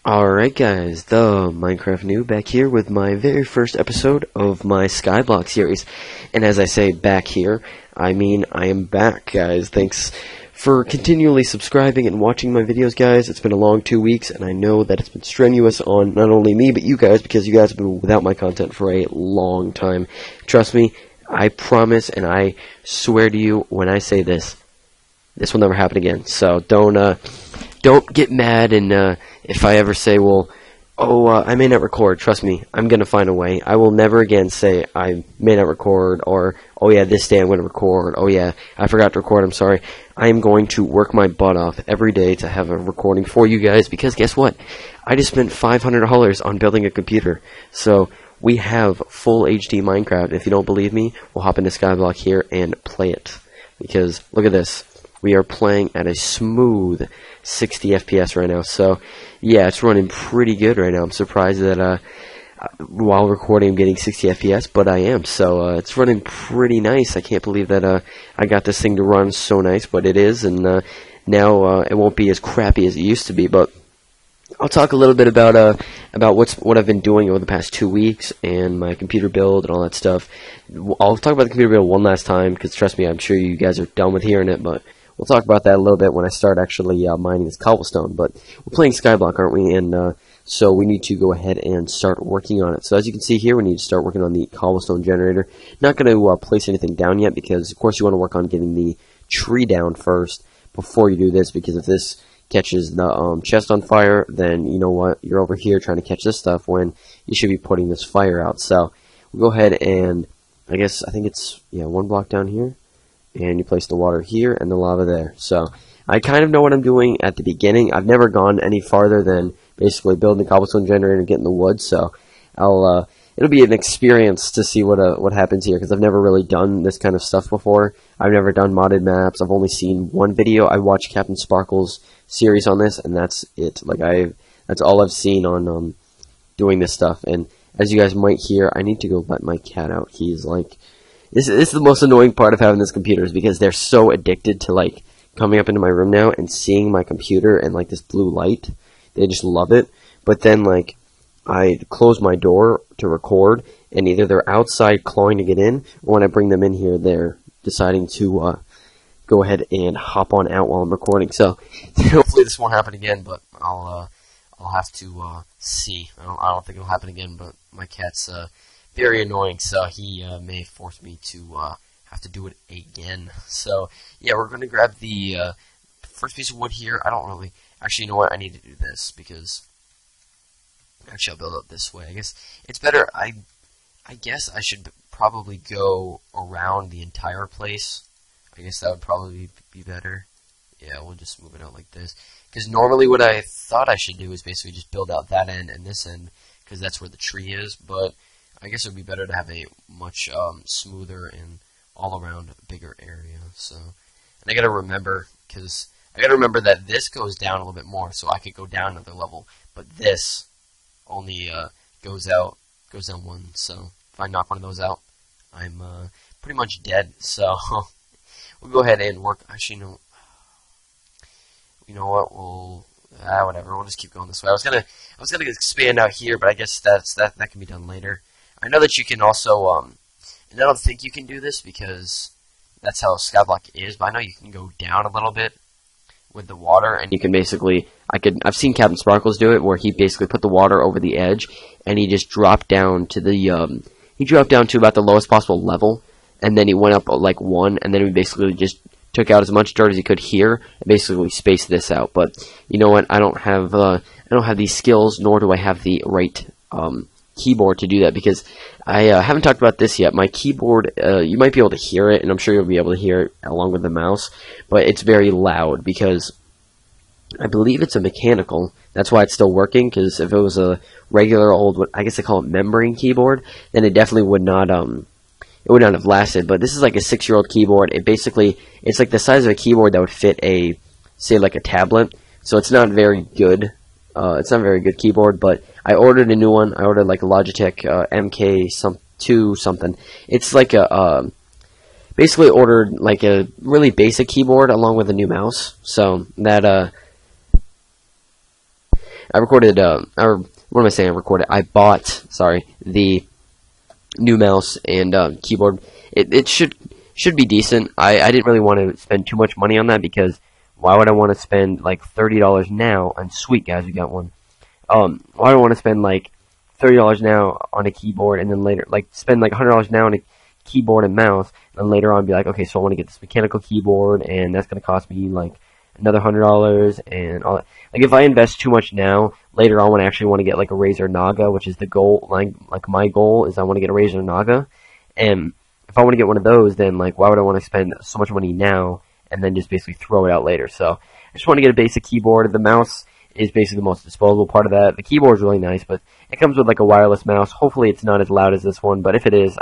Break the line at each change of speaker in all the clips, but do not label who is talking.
Alright guys, the Minecraft Noob back here with my very first episode of my SkyBlock series. And as I say back here, I mean I am back, guys. Thanks for continually subscribing and watching my videos, guys. It's been a long 2 weeks, and I know that it's been strenuous on not only me, but you guys, because you guys have been without my content for a long time. Trust me, I promise, and I swear to you, when I say this will never happen again. So don't get mad, and if I ever say, well, I may not record, trust me, I'm going to find a way. I will never again say I may not record, or, oh yeah, this day I'm going to record, oh yeah, I forgot to record, I'm sorry. I am going to work my butt off every day to have a recording for you guys, because guess what? I just spent $500 on building a computer. So we have full HD Minecraft. If you don't believe me, we'll hop into SkyBlock here and play it. Because, look at this. We are playing at a smooth 60 FPS right now. So, yeah, it's running pretty good right now. I'm surprised that while recording I'm getting 60 FPS, but I am. So, it's running pretty nice. I can't believe that I got this thing to run so nice, but it is. And now it won't be as crappy as it used to be. But I'll talk a little bit about what I've been doing over the past 2 weeks and my computer build and all that stuff. I'll talk about the computer build one last time, because trust me, I'm sure you guys are done with hearing it, but we'll talk about that a little bit when I start actually mining this cobblestone. But we're playing SkyBlock, aren't we? And so we need to go ahead and start working on it. So as you can see here, we need to start working on the cobblestone generator. Not going to place anything down yet, because of course you want to work on getting the tree down first before you do this, because if this catches the chest on fire, then you know what, you're over here trying to catch this stuff when you should be putting this fire out. So we'll go ahead and I think it's one block down here, and you place the water here and the lava there. So I kind of know what I'm doing at the beginning. I've never gone any farther than basically building the cobblestone generator and getting the wood. So it'll be an experience to see what happens here, because I've never really done this kind of stuff before. I've never done modded maps. I've only seen one video. I watched Captain Sparkle's series on this, and that's it. That's all I've seen on doing this stuff. And as you guys might hear, I need to go let my cat out. He's like, this is the most annoying part of having this computer, is because they're so addicted to like coming up into my room now and seeing my computer and like this blue light. They just love it. But then like I close my door to record, and either they're outside clawing to get in, or when I bring them in here, they're deciding to go ahead and hop on out while I'm recording. So hopefully this won't happen again, but I'll have to see. I don't think it'll happen again, but my cat's very annoying, so he may force me to have to do it again. So yeah, we're going to grab the first piece of wood here. I don't really, actually, you know what, I need to do this, because actually I'll build up this way. I guess it's better. I guess I should probably go around the entire place. I guess that would probably be better. Yeah, we'll just move it out like this. Because normally what I thought I should do is basically just build out that end and this end, because that's where the tree is. But I guess it would be better to have a much smoother and all-around bigger area. So, and I gotta remember, that this goes down a little bit more, so I could go down another level. But this only goes down one. So if I knock one of those out, I'm pretty much dead. So we'll go ahead and work. Actually, no. You know what? Whatever. We'll just keep going this way. I was gonna expand out here, but I guess that can be done later. I know that you can also and I don't think you can do this because that's how SkyBlock is, but I know you can go down a little bit with the water, and you can basically, I've seen Captain Sparkles do it, where he basically put the water over the edge, and he just dropped down to about the lowest possible level, and then he went up like one, and then he basically just took out as much dirt as he could here, and basically spaced this out. But you know what? I don't have these skills, nor do I have the right keyboard to do that, because I haven't talked about this yet. My keyboard, you might be able to hear it, and I'm sure you'll be able to hear it along with the mouse, but it's very loud, because I believe it's a mechanical. That's why it's still working, because if it was a regular old, I guess they call it membrane keyboard, then it definitely would not have lasted. But this is like a 6-year-old keyboard. It's like the size of a keyboard that would fit say like a tablet, so it's not very good. It's not a very good keyboard, but I ordered a new one. I ordered like a Logitech MK2 something. It's like basically ordered like a really basic keyboard along with a new mouse. So that I recorded, or what am I saying? I bought, sorry, the new mouse and keyboard. It should be decent. I didn't really want to spend too much money on that because why would I want to spend like $30 now? And sweet guys, we got one. Why do I want to spend like $30 now on a keyboard and then later like spend like $100 now on a keyboard and mouse and then later on be like, okay, so I want to get this mechanical keyboard and that's going to cost me like another $100 and all that. Like if I invest too much now, later on when I actually want to get like a Razer Naga, which is the goal, like my goal is I want to get a Razer Naga, and if I want to get one of those, then like why would I want to spend so much money now and then just basically throw it out later? So I just want to get a basic keyboard. The mouse is basically the most disposable part of that. The keyboard is really nice, but it comes with like a wireless mouse. Hopefully it's not as loud as this one, but if it is,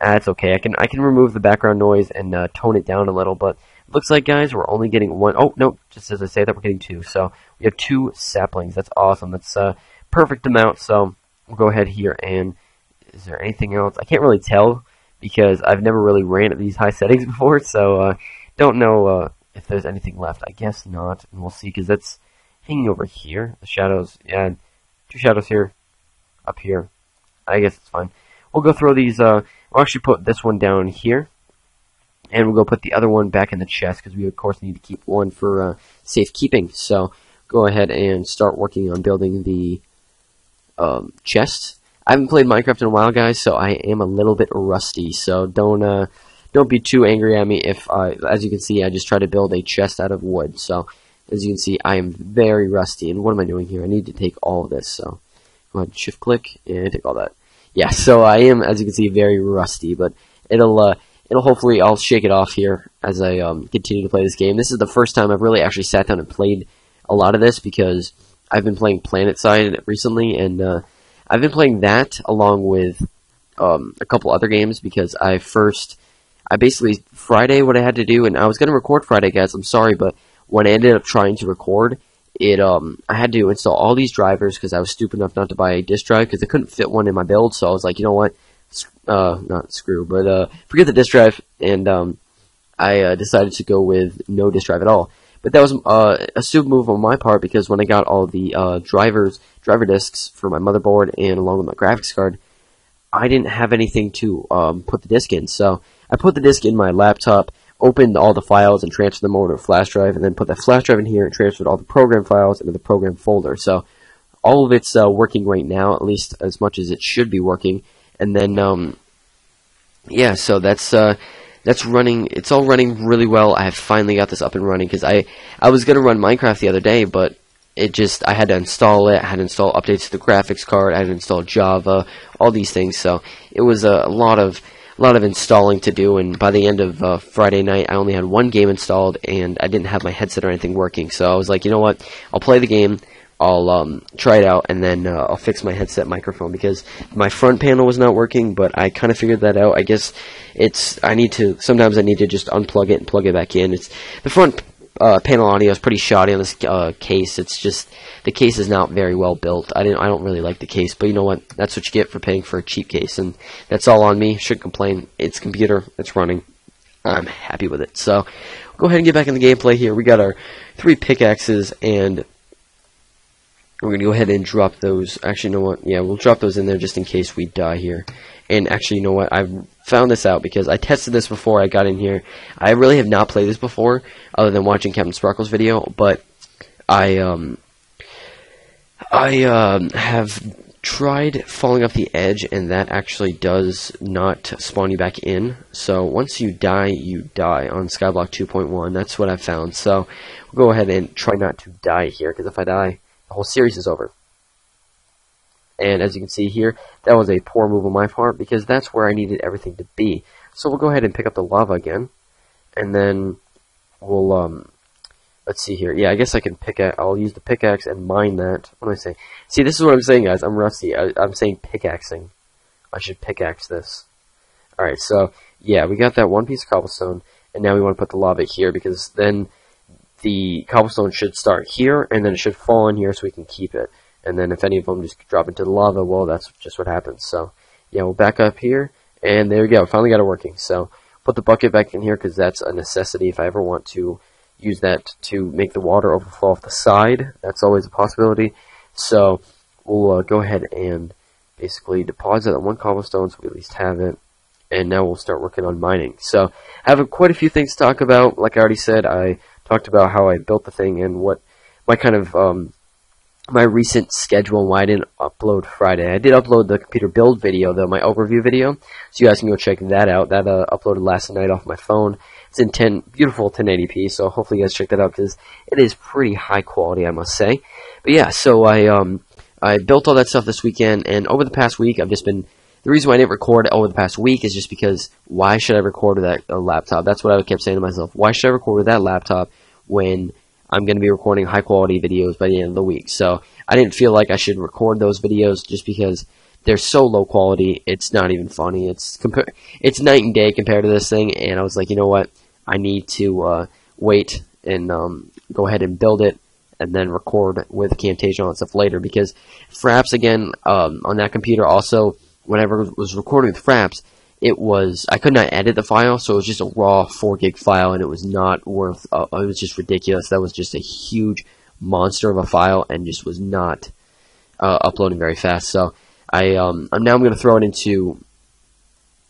it's okay. I can remove the background noise and tone it down a little, but looks like, guys, we're only getting one. Oh, no, just as I say that, we're getting two. So we have 2 saplings. That's awesome. That's perfect amount. So we'll go ahead here. And is there anything else? I can't really tell because I've never really ran at these high settings before. So don't know if there's anything left. I guess not. And we'll see because that's hanging over here. The shadows. Yeah, 2 shadows here. Up here. I guess it's fine. We'll go throw these. We'll actually put this one down here. And we'll go put the other one back in the chest because we, of course, need to keep one for safekeeping. So go ahead and start working on building the chest. I haven't played Minecraft in a while, guys, so I am a little bit rusty. So don't be too angry at me if, as you can see, I just try to build a chest out of wood. So as you can see, I am very rusty. And what am I doing here? I need to take all of this. So go ahead and shift-click and take all that. Yeah, so I am, as you can see, very rusty, but it'll hopefully, I'll shake it off here as I continue to play this game. This is the first time I've really actually sat down and played a lot of this because I've been playing PlanetSide recently, and I've been playing that along with a couple other games because I basically, Friday what I had to do, and I was going to record Friday, guys, I'm sorry, but when I ended up trying to record, I had to install all these drivers because I was stupid enough not to buy a disk drive because I couldn't fit one in my build, so I was like, you know what? Not screw, but forget the disk drive, and I decided to go with no disk drive at all. But that was a stupid move on my part because when I got all the driver disks for my motherboard and along with my graphics card, I didn't have anything to put the disk in. So I put the disk in my laptop, opened all the files and transferred them over to a flash drive, and then put that flash drive in here and transferred all the program files into the program folder. So all of it's working right now, at least as much as it should be working. And then, yeah, so that's running. It's all running really well. I have finally got this up and running because I was gonna run Minecraft the other day, but I had to install it. I had to install updates to the graphics card. I had to install Java, all these things. So it was a lot of installing to do. And by the end of Friday night, I only had 1 game installed, and I didn't have my headset or anything working. So I was like, you know what? I'll play the game. I'll try it out, and then I'll fix my headset microphone because my front panel was not working, but I kind of figured that out. I guess sometimes I need to just unplug it and plug it back in. The front panel audio is pretty shoddy on this case. It's just, the case is not very well built. I don't really like the case, but you know what? That's what you get for paying for a cheap case, and that's all on me. Shouldn't complain. It's computer. It's running. I'm happy with it. So, go ahead and get back in the gameplay here. We got our 3 pickaxes, and we're going to go ahead and drop those. Actually, you know what? Yeah, we'll drop those in there just in case we die here. And actually, you know what? I found this out because I tested this before I got in here. I really have not played this before, other than watching Captain Sparkle's video. But I have tried falling off the edge, and that actually does not spawn you back in. So once you die on SkyBlock 2.1. That's what I've found. So we'll go ahead and try not to die here, because if I die, the whole series is over. And as you can see here, that was a poor move on my part, because that's where I needed everything to be. So we'll go ahead and pick up the lava again, and then we'll, let's see here. Yeah, I guess I can I'll use the pickaxe and mine that. What do I say? See, this is what I'm saying, guys. I'm rusty. I'm saying pickaxing. I should pickaxe this. Alright, so, yeah, we got that one piece of cobblestone, and now we want to put the lava here, because then the cobblestone should start here, and then it should fall in here so we can keep it. And then if any of them just drop into the lava, well, that's just what happens. So, yeah, we'll back up here, and there we go. Finally got it working. So, put the bucket back in here, because that's a necessity if I ever want to use that to make the water overflow off the side. That's always a possibility. So we'll go ahead and basically deposit that one cobblestone so we at least have it. And now we'll start working on mining. So I have quite a few things to talk about. Like I already said, I talked about how I built the thing and what my kind of my recent schedule and why I didn't upload Friday. I did upload the computer build video, though, my overview video, so you guys can go check that out. That uploaded last night off my phone. It's in beautiful 1080p, so hopefully you guys check that out because it is pretty high quality, I must say. But yeah, so I built all that stuff this weekend, and over the past week, I've just been. The reason why I didn't record over the past week is just because why should I record with that laptop? That's what I kept saying to myself. Why should I record with that laptop when I'm going to be recording high-quality videos by the end of the week? So I didn't feel like I should record those videos just because they're so low quality. It's not even funny. It's night and day compared to this thing, and I was like, you know what? I need to wait and go ahead and build it and then record with Camtasia and stuff later because Fraps, again, on that computer also, whenever I was recording with Fraps, I could not edit the file, so it was just a raw 4 gig file, and it was not worth, it was just ridiculous. That was just a huge monster of a file, and just was not uploading very fast. So I'm going to throw it into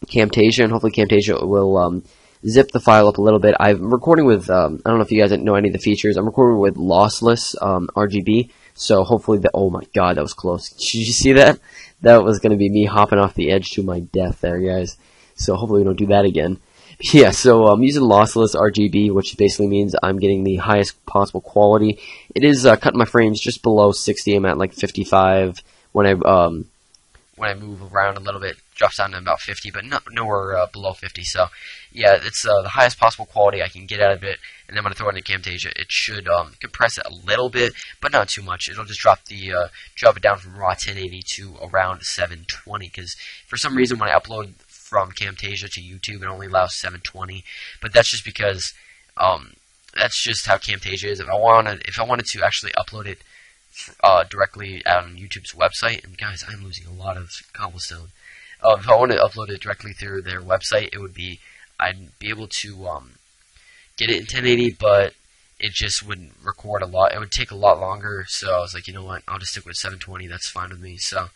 Camtasia, and hopefully Camtasia will zip the file up a little bit. I'm recording with, I don't know if you guys know any of the features, I'm recording with lossless RGB, so hopefully oh my god, that was close. Did you see that? That was going to be me hopping off the edge to my death there, guys. So hopefully we don't do that again. Yeah, so I'm using lossless RGB, which basically means I'm getting the highest possible quality. It is cutting my frames just below 60. I'm at like 55 when I move around a little bit. Drops down to about 50, but nowhere below 50. So yeah, it's the highest possible quality I can get out of it. And then when I throw it into Camtasia, it should compress it a little bit, but not too much. It'll just drop it down from raw 1080 to around 720. Because for some reason, when I upload from Camtasia to YouTube, it only allows 720. But that's just because that's just how Camtasia is. If I wanted to actually upload it directly on YouTube's website, and guys, I'm losing a lot of cobblestone. If I wanted to upload it directly through their website, I'd be able to get it in 1080, but it just wouldn't record a lot. It would take a lot longer, so I was like, you know what, I'll just stick with 720, that's fine with me. So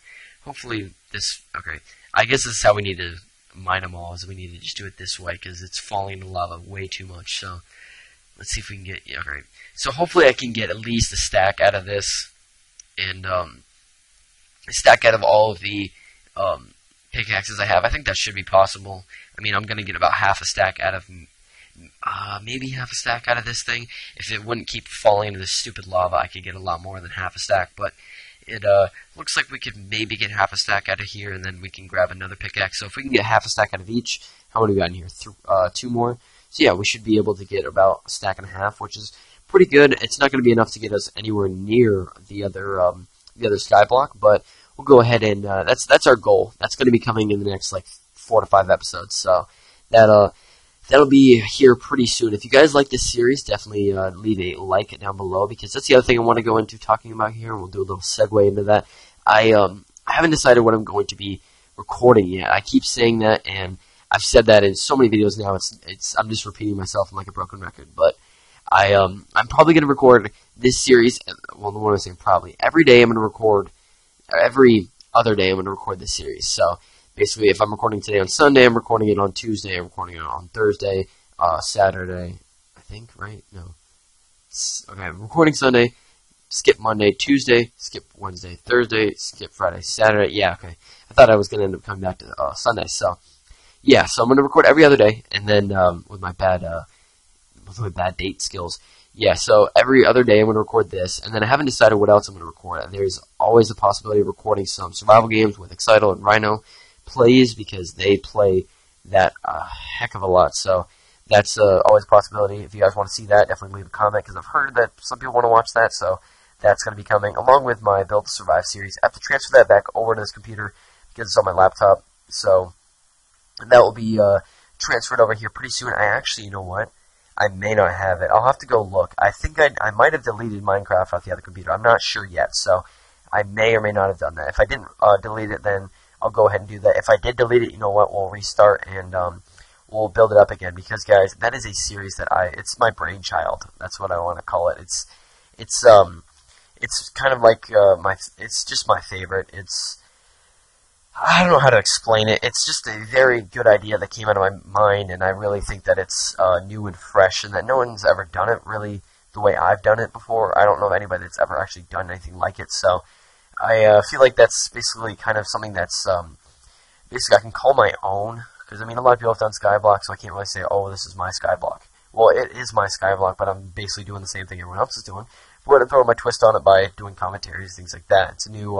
hopefully okay, I guess this is how we need to mine them all, is we need to just do it this way, because it's falling into lava way too much. So let's see if we can get, yeah, okay. So hopefully I can get at least a stack out of this, and a stack out of all of the pickaxes I have. I think that should be possible. I mean, I'm going to get about half a stack out of, maybe half a stack out of this thing. If it wouldn't keep falling into this stupid lava, I could get a lot more than half a stack, but it looks like we could maybe get half a stack out of here, and then we can grab another pickaxe. So if we can get half a stack out of each, how many we got in here? 2 more. So yeah, we should be able to get about a stack and a half, which is pretty good. It's not going to be enough to get us anywhere near the other SkyBlock, but we'll go ahead and that's our goal. That's going to be coming in the next like 4 to 5 episodes. So that'll be here pretty soon. If you guys like this series, definitely leave a like down below, because that's the other thing I want to go into talking about here, and we'll do a little segue into that. I haven't decided what I'm going to be recording yet. I keep saying that, and I've said that in so many videos now. I'm just repeating myself like a broken record. But I'm probably going to record this series. Well, what am I saying? Probably every day I'm going to record. Every other day I'm going to record this series. So basically, if I'm recording today on Sunday, I'm recording it on Tuesday. I'm recording it on Thursday, Saturday. I think, right? No. Okay, I'm recording Sunday. Skip Monday, Tuesday. Skip Wednesday, Thursday. Skip Friday, Saturday. Yeah, okay. I thought I was going to end up coming back to Sunday. So yeah, so I'm going to record every other day, and then with my bad date skills. Yeah, so every other day I'm going to record this, and then I haven't decided what else I'm going to record. There's always the possibility of recording some survival games with Excitable and Rhino plays, because they play that a heck of a lot. So that's always a possibility. If you guys want to see that, definitely leave a comment, because I've heard that some people want to watch that. So that's going to be coming, along with my Build to Survive series. I have to transfer that back over to this computer because it's on my laptop. So that will be transferred over here pretty soon. I actually, you know what? I may not have it. I'll have to go look. I think I might have deleted Minecraft off the other computer. I'm not sure yet, so I may or may not have done that. If I didn't delete it, then I'll go ahead and do that. If I did delete it, you know what? We'll restart, and we'll build it up again, because guys, that is a series that it's my brainchild. That's what I want to call it. It's kind of like it's just my favorite. I don't know how to explain it. It's just a very good idea that came out of my mind, and I really think that it's new and fresh, and that no one's ever done it really the way I've done it before. I don't know of anybody that's ever actually done anything like it, so I feel like that's basically kind of something that's basically I can call my own, because I mean, a lot of people have done SkyBlock, so I can't really say, oh, this is my SkyBlock. Well, it is my SkyBlock, but I'm basically doing the same thing everyone else is doing. But I'm going to throw my twist on it by doing commentaries, things like that. It's a new,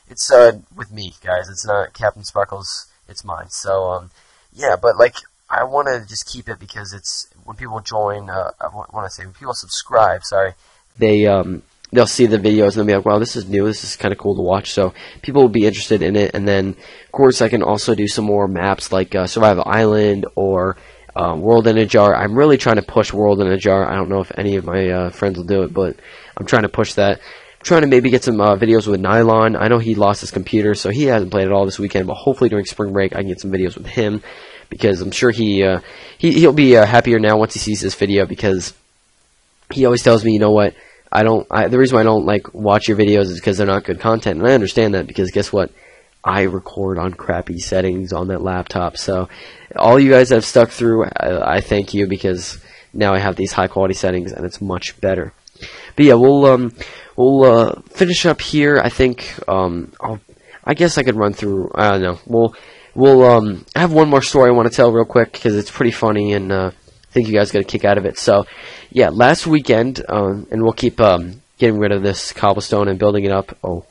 it's with me, guys. It's not Captain Sparkles, it's mine. So, yeah, but like, I want to just keep it because it's, when people join, when people subscribe, sorry, they'll see the videos and they'll be like, wow, this is new, this is kind of cool to watch, so people will be interested in it. And then, of course, I can also do some more maps like Survival Island or World in a Jar. I'm really trying to push World in a Jar. I don't know if any of my friends will do it, but I'm trying to push that. I'm trying to maybe get some videos with Nylon. I know he lost his computer, so he hasn't played at all this weekend, but hopefully during spring break I can get some videos with him, because I'm sure he'll be happier now once he sees this video, because he always tells me, you know what, the reason why I don't like watch your videos is because they're not good content, and I understand that, because guess what? I record on crappy settings on that laptop. So all you guys that have stuck through, I thank you, because now I have these high quality settings and it's much better. But yeah, we'll finish up here. I think I guess I could run through. I don't know. We'll I have one more story I want to tell real quick, because it's pretty funny, and I think you guys got a kick out of it. So yeah, last weekend, and we'll keep getting rid of this cobblestone and building it up. Oh,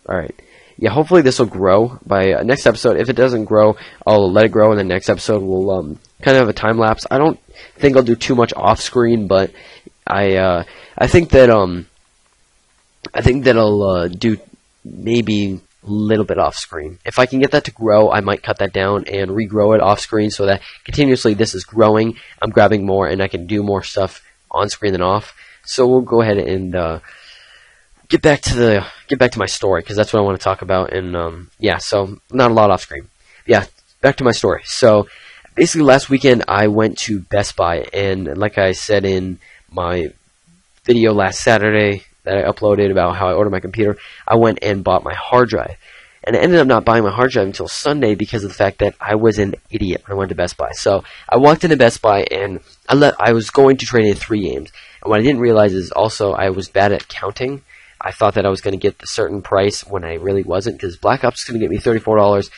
all right. Yeah, hopefully this will grow by next episode. If it doesn't grow, I'll let it grow, and the next episode we'll kind of have a time lapse. I don't think I'll do too much off screen, but I think that I'll do maybe a little bit off screen. If I can get that to grow, I might cut that down and regrow it off screen, so that continuously this is growing. I'm grabbing more, and I can do more stuff on screen than off. So we'll go ahead and get back to my story, because that's what I want to talk about. And yeah, so not a lot off screen. Yeah, back to my story. So basically last weekend I went to Best Buy, and like I said in my video last Saturday that I uploaded about how I ordered my computer, I went and bought my hard drive. And I ended up not buying my hard drive until Sunday, because of the fact that I was an idiot when I went to Best Buy. So I walked into Best Buy, and I was going to trade in 3 games. And what I didn't realize is also I was bad at counting. I thought that I was going to get a certain price when I really wasn't, because Black Ops was going to get me $34.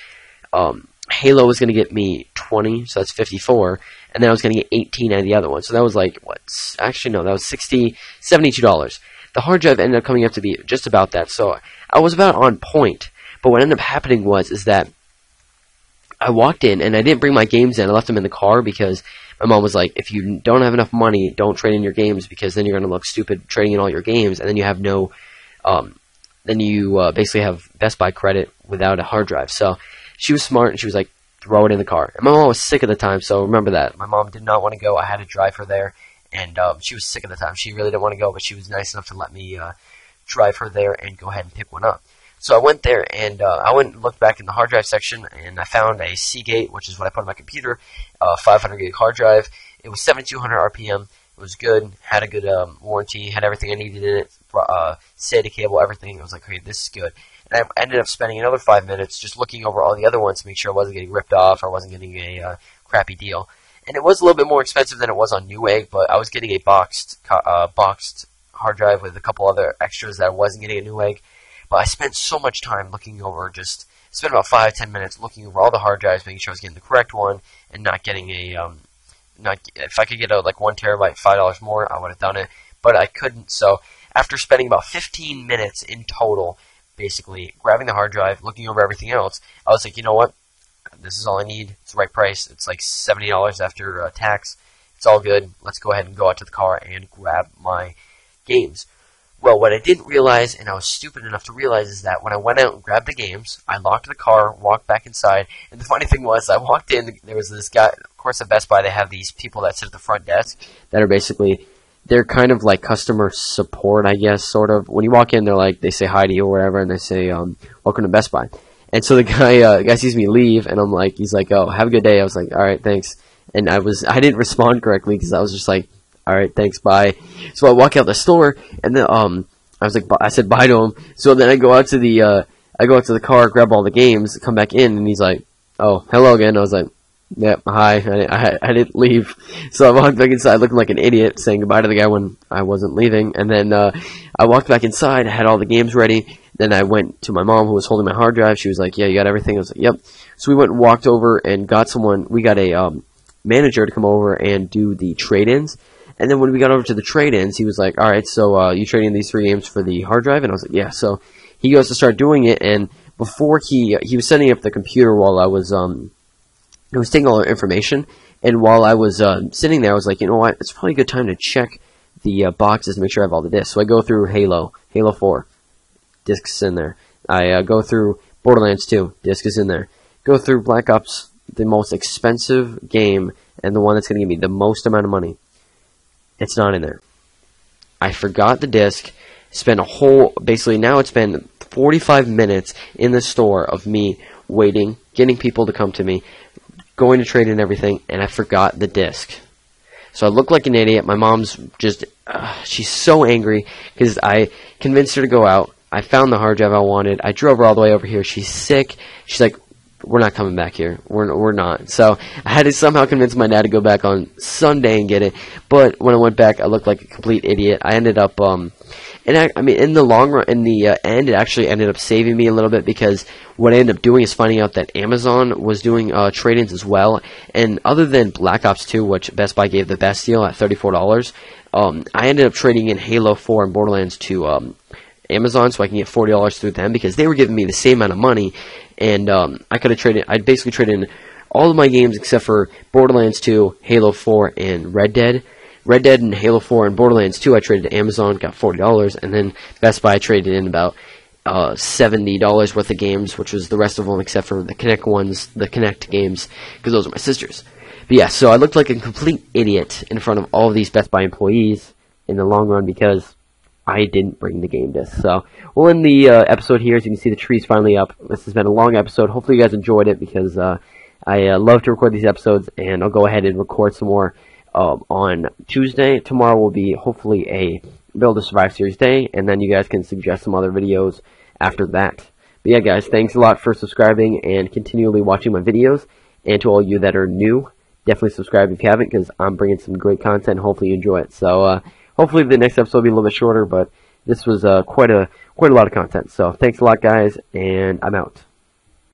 Halo was going to get me $20, so that's $54. And then I was going to get $18 out of the other one. So that was like, what? Actually, no, that was $72. The hard drive ended up coming up to be just about that. So I was about on point. But what ended up happening is that I walked in, and I didn't bring my games in. I left them in the car, because my mom was like, if you don't have enough money, don't trade in your games, because then you're going to look stupid trading in all your games, and then you have no, then you basically have Best Buy credit without a hard drive. So she was smart, and she was like, throw it in the car. And my mom was sick at the time, so remember that. My mom did not want to go. I had to drive her there, and she was sick at the time. She really didn't want to go, but she was nice enough to let me drive her there and go ahead and pick one up. So I went there, and I went and looked back in the hard drive section, and I found a Seagate, which is what I put on my computer, 500 gig hard drive. It was 7,200 RPM. It was good, had a good warranty, had everything I needed in it, SATA cable, everything. I was like, okay, this is good. And I ended up spending another 5 minutes just looking over all the other ones to make sure I wasn't getting ripped off or wasn't getting a crappy deal. And it was a little bit more expensive than it was on Newegg, but I was getting a boxed hard drive with a couple other extras that I wasn't getting at Newegg. But I spent so much time looking over, spent about 5-10 minutes looking over all the hard drives, making sure I was getting the correct one, and not getting if I could get a 1 terabyte, $5 more, I would have done it, but I couldn't. So after spending about 15 minutes in total, basically grabbing the hard drive, looking over everything else, I was like, you know what? This is all I need. It's the right price. It's like $70 after tax. It's all good. Let's go ahead and go out to the car and grab my games. Well, what I didn't realize, and I was stupid enough to realize, is that when I went out and grabbed the games, I locked the car, walked back inside, and the funny thing was, I walked in, there was this guy, of course at Best Buy, they have these people that sit at the front desk, that are basically, they're kind of like customer support, I guess, sort of. When you walk in, they say hi to you or whatever, and they say, welcome to Best Buy. And so the guy sees me leave, and he's like, oh, have a good day. I was like, alright, thanks. and I didn't respond correctly because I was just like, all right, thanks, bye. So I walk out the store, and then I said bye to him. So then I go out to the car, grab all the games, come back in, and he's like, oh, hello again. I was like, yep, hi. I didn't leave. So I walked back inside looking like an idiot, saying goodbye to the guy when I wasn't leaving. And then I walked back inside, had all the games ready. Then I went to my mom, who was holding my hard drive. She was like, yeah, you got everything? I was like, yep. So we went and walked over and got someone. We got a manager to come over and do the trade-ins. And then when we got over to the trade-ins, he was like, all right, so you trade in these 3 games for the hard drive? And I was like, yeah. So he goes to start doing it, and before he was setting up the computer while I was taking all our information, and while I was sitting there, I was like, you know what, it's probably a good time to check the boxes to make sure I have all the discs. So I go through Halo 4, discs in there. I go through Borderlands 2, disc is in there. Go through Black Ops, the most expensive game, and the one that's going to give me the most amount of money. It's not in there. I forgot the disc, basically now it's been 45 minutes in the store of me waiting, getting people to come to me, going to trade in everything, and I forgot the disc. So I look like an idiot. My mom's just, she's so angry because I convinced her to go out. I found the hard drive I wanted. I drove her all the way over here. She's sick. She's like, we're not coming back here. We're not. So I had to somehow convince my dad to go back on Sunday and get it. But when I went back, I looked like a complete idiot. I ended up, I mean, in the long run, in the end, it actually ended up saving me a little bit, because what I ended up doing is finding out that Amazon was doing trade-ins as well. And other than Black Ops 2, which Best Buy gave the best deal at $34, I ended up trading in Halo 4 and Borderlands to Amazon, so I can get $40 through them, because they were giving me the same amount of money. And I could have traded. I'd basically traded in all of my games except for Borderlands 2, Halo 4, and Red Dead. Red Dead and Halo 4 and Borderlands 2 I traded to Amazon, got $40, and then Best Buy I traded in about $70 worth of games, which was the rest of them except for the Kinect ones, the Kinect games, because those are my sister's. But yeah, so I looked like a complete idiot in front of all of these Best Buy employees in the long run because I didn't bring the game disc. So we'll end the episode here. As you can see, the tree's finally up. This has been a long episode. Hopefully you guys enjoyed it, because I love to record these episodes, and I'll go ahead and record some more on Tuesday. Tomorrow will be hopefully a Build to Survive series day, and then you guys can suggest some other videos after that. But yeah, guys, thanks a lot for subscribing and continually watching my videos. And to all you that are new, definitely subscribe if you haven't, because I'm bringing some great content. Hopefully you enjoy it. So hopefully the next episode will be a little bit shorter, but this was quite a lot of content. So thanks a lot, guys, and I'm out.